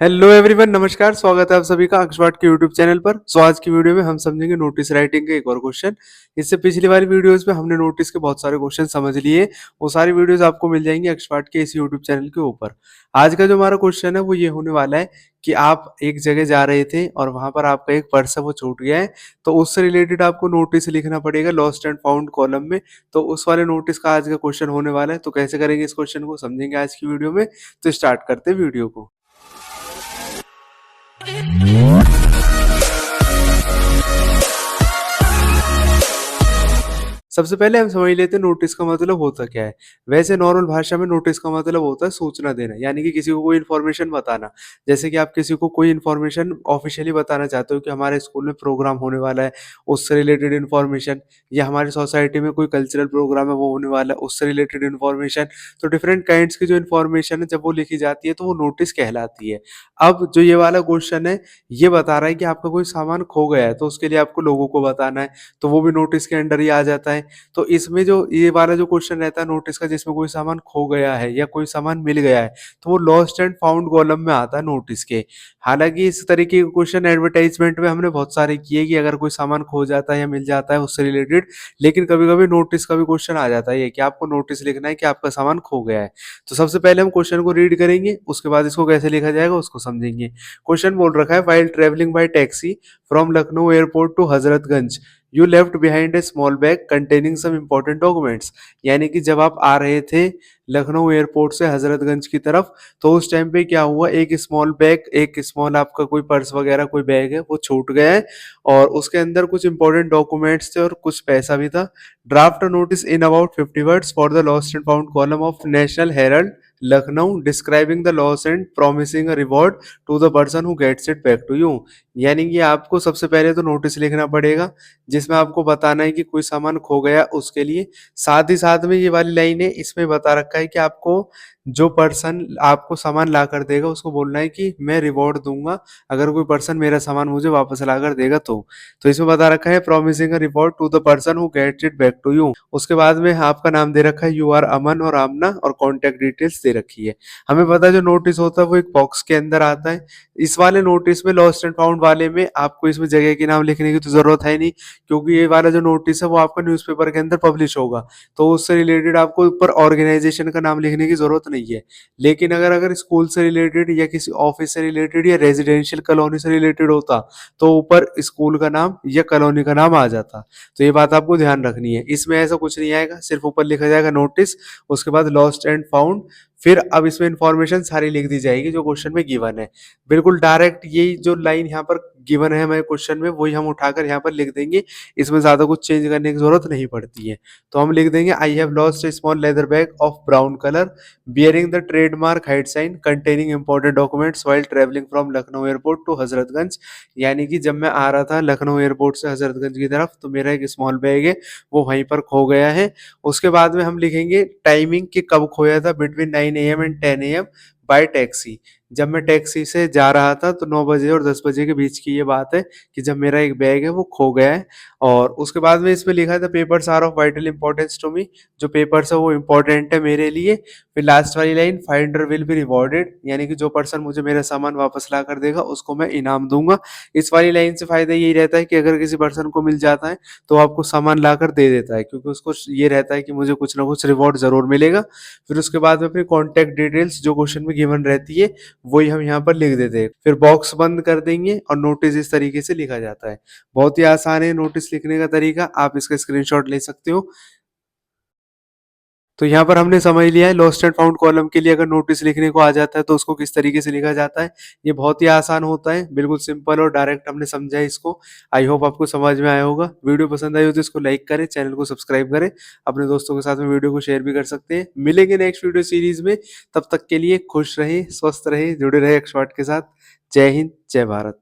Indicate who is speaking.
Speaker 1: Hello everyone, नमस्कार। स्वागत है आप सभी का अक्षवाट के यूट्यूब चैनल पर। आज की वीडियो में हम समझेंगे नोटिस राइटिंग का एक और क्वेश्चन। इससे पिछली वाली वीडियोस में हमने नोटिस के बहुत सारे क्वेश्चन समझ लिए। वो सारी वीडियोस आपको मिल जाएंगी अक्षवाट के इस यूट्यूब चैनल के ऊपर। आज का जो हमारा क्वेश्चन है वो ये होने वाला है कि आप एक जगह जा रहे थे और वहां पर आपका एक पर्स है वो छूट गया है। तो उससे रिलेटेड आपको नोटिस लिखना पड़ेगा लॉस्ट एंड फाउंड कॉलम में। तो उस वाले नोटिस का आज का क्वेश्चन होने वाला है। तो कैसे करेंगे इस क्वेश्चन को समझेंगे आज की वीडियो में। तो स्टार्ट करते हैं वीडियो को। सबसे पहले हम समझ लेते हैं नोटिस का मतलब होता क्या है। वैसे नॉर्मल भाषा में नोटिस का मतलब होता है सूचना देना, यानी कि किसी को कोई इन्फॉर्मेशन बताना। जैसे कि आप किसी को कोई इन्फॉर्मेशन ऑफिशियली बताना चाहते हो कि हमारे स्कूल में प्रोग्राम होने वाला है, उससे रिलेटेड इन्फॉर्मेशन, या हमारी सोसाइटी में कोई कल्चरल प्रोग्राम है वो होने वाला है, उससे रिलेटेड इन्फॉर्मेशन। तो डिफरेंट काइंड्स की जो इन्फॉर्मेशन है जब वो लिखी जाती है तो वो नोटिस कहलाती है। अब जो ये वाला क्वेश्चन है ये बता रहा है कि आपका कोई सामान खो गया है, तो उसके लिए आपको लोगों को बताना है। तो वो भी नोटिस के अंडर ही आ जाता है। तो इसमें जो ये वाला जो क्वेश्चन रहता है नोटिस का, जिसमें कोई सामान खो गया है या कोई सामान मिल गया है, तो वो लॉस्ट एंड फाउंड कॉलम में आता है नोटिस के। हालांकि इस तरीके के क्वेश्चन एडवर्टाइजमेंट में हमने बहुत सारे किए कि अगर कोई सामान खो जाता है या मिल जाता है उससे रिलेटेड। लेकिन कभी कभी नोटिस का भी क्वेश्चन आ जाता है ये कि आपको नोटिस लिखना है कि आपका सामान खो गया है। तो सबसे पहले हम क्वेश्चन को रीड करेंगे, उसके बाद इसको कैसे लिखा जाएगा उसको समझेंगे। क्वेश्चन बोल रखा है, while travelling by taxi from Lucknow airport to Hazratganj you left behind a small bag containing some important documents. यानी कि जब आप आ रहे थे लखनऊ एयरपोर्ट से हजरतगंज की तरफ, तो उस टाइम पे क्या हुआ, एक स्मॉल बैग, एक स्मॉल आपका कोई पर्स वगैरह कोई बैग है वो छूट गया है, और उसके अंदर कुछ इंपॉर्टेंट डॉक्यूमेंट्स थे और कुछ पैसा भी था। Draft notice in about 50 words for the lost and found column of National Herald Lucknow describing the loss and promising a reward to the person who gets it back to you. यानी कि आपको सबसे पहले तो नोटिस लिखना पड़ेगा जिसमें आपको बताना है कि कोई सामान खो गया उसके लिए। साथ ही साथ में ये वाली लाइन है, इसमें बता रखा है कि आपको जो पर्सन आपको सामान ला कर देगा उसको बोलना है कि मैं रिवॉर्ड दूंगा अगर कोई पर्सन मेरा सामान मुझे वापस ला कर देगा। तो इसमें बता रखा है promising a reward to the person who gets it back to you. उसके बाद में आपका नाम दे रखा है यू आर अमन और आमना, और कॉन्टेक्ट डिटेल्स दे रखी है। हमें पता है जो नोटिस होता है वो एक बॉक्स के अंदर आता है। इस वाले नोटिस में लॉस्ट एंड फाउंड वाले में आपको इसमें जगह के नाम लिखने की तो जरूरत है नहीं, क्योंकि ये वाला जो नोटिस है वो आपका न्यूज़पेपर के अंदर पब्लिश होगा। तो उससे रिलेटेड आपको ऊपर ऑर्गेनाइजेशन का नाम लिखने की जरूरत नहीं है। लेकिन अगर अगर स्कूल से रिलेटेड या किसी ऑफिस से रिलेटेड या रेजिडेंशियल कॉलोनी से रिलेटेड होता, तो ऊपर स्कूल का नाम या कॉलोनी का नाम आ जाता। तो ये बात आपको ध्यान रखनी है। इसमें ऐसा कुछ नहीं आएगा, सिर्फ ऊपर लिखा जाएगा नोटिस, उसके बाद लॉस्ट एंड फाउंड। फिर अब इसमें इंफॉर्मेशन सारी लिख दी जाएगी जो क्वेश्चन में गिवन है। बिल्कुल डायरेक्ट यही जो लाइन यहाँ पर गिवन है हमारे क्वेश्चन में वही हम उठाकर यहाँ पर लिख देंगे। इसमें ज्यादा कुछ चेंज करने की जरूरत नहीं पड़ती है। तो हम लिख देंगे, I have lost a small leather bag of brown colour bearing the trademark height sign containing important documents while travelling from Lucknow airport to Hazratganj. यानी कि जब मैं आ रहा था लखनऊ एयरपोर्ट से हजरतगंज की तरफ, तो मेरा एक स्मॉल बैग है वो वहीं पर खो गया है। उसके बाद में हम लिखेंगे टाइमिंग कि कब खोया था, between 9 AM and 10 AM bye taxi. जब मैं टैक्सी से जा रहा था तो 9 बजे और 10 बजे के बीच की ये बात है कि जब मेरा एक बैग है वो खो गया है। और उसके बाद में इसमें लिखा था papers are of vital importance to me, जो पेपर्स है वो इम्पोर्टेंट है मेरे लिए। फिर लास्ट वाली line, finder will be rewarded, यानी कि जो पर्सन मुझे मेरा सामान वापस ला कर देगा उसको मैं इनाम दूंगा। इस वाली लाइन से फायदा यही रहता है कि अगर किसी पर्सन को मिल जाता है तो आपको सामान ला कर दे देता है, क्योंकि उसको ये रहता है कि मुझे कुछ ना कुछ रिवॉर्ड जरूर मिलेगा। फिर उसके बाद में अपनी कॉन्टैक्ट डिटेल्स जो क्वेश्चन में गिवन रहती है वही हम यहाँ पर लिख देते हैं। फिर बॉक्स बंद कर देंगे और नोटिस इस तरीके से लिखा जाता है। बहुत ही आसान है नोटिस लिखने का तरीका, आप इसका स्क्रीनशॉट ले सकते हो। तो यहाँ पर हमने समझ लिया है लॉस्ट एंड फाउंड कॉलम के लिए अगर नोटिस लिखने को आ जाता है तो उसको किस तरीके से लिखा जाता है। ये बहुत ही आसान होता है, बिल्कुल सिंपल और डायरेक्ट हमने समझा है इसको। आई होप आपको समझ में आया होगा। वीडियो पसंद आई हो तो इसको लाइक करें, चैनल को सब्सक्राइब करें, अपने दोस्तों के साथ में वीडियो को शेयर भी कर सकते हैं। मिलेंगे नेक्स्ट वीडियो सीरीज में, तब तक के लिए खुश रहें, स्वस्थ रहें, जुड़े रहे एक्सपर्ट के साथ। जय हिंद, जय भारत।